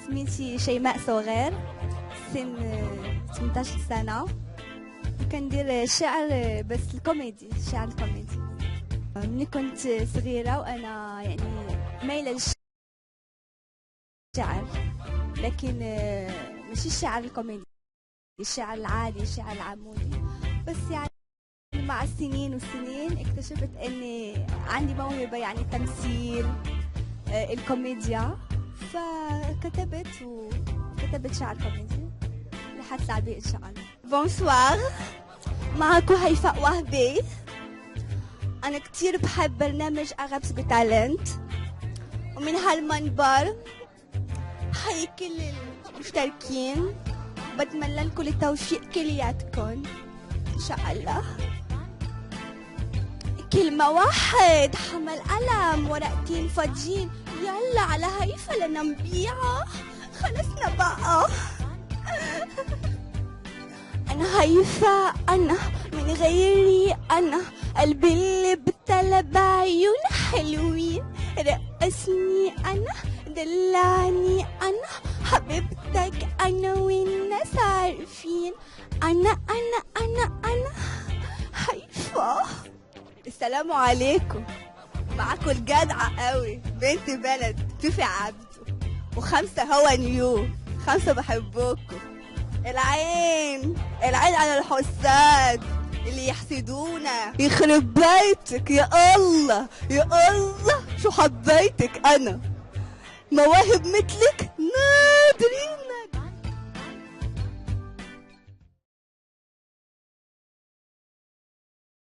سميتي شيماء صغير، سن 18 سنة. كندير شعر بس الكوميدي، شعر الكوميدي. ملي كنت صغيرة وأنا يعني مايلة للشعر، لكن ماشي الشعر الكوميدي، الشعر العادي، الشعر العمودي. بس يعني مع السنين والسنين اكتشفت اني عندي موهبة، يعني التمثيل، الكوميديا، فكتبت شعر كوميدي لحتطلع بيه ان شاء الله. بونسوار، معكم هيفاء وهبي. انا كتير بحب برنامج Arabs Got Talent، ومن هالمنبر حي كل المشتركين، بتمنى لكم التوفيق كلياتكم ان شاء الله. كلمة واحد، حمل قلم، ورقتين فاضيين، يلا على هيفا لنا نبيعها، خلصنا بقى. أنا هيفا، أنا من غيري أنا، قلبي اللي بتلى بعيون حلوين، رقصني أنا، دلعني أنا، حبيبتك أنا والناس عارفين، أنا هيفا. السلام عليكم، معاكم الجدعة قوي بنت بلد توفي عبده، وخمسة هو نيو، خمسة بحبوكم. العين على الحساد اللي يحسدونا، يخرب بيتك يا الله يا الله، شو حبيتك انا، مواهب مثلك نادرين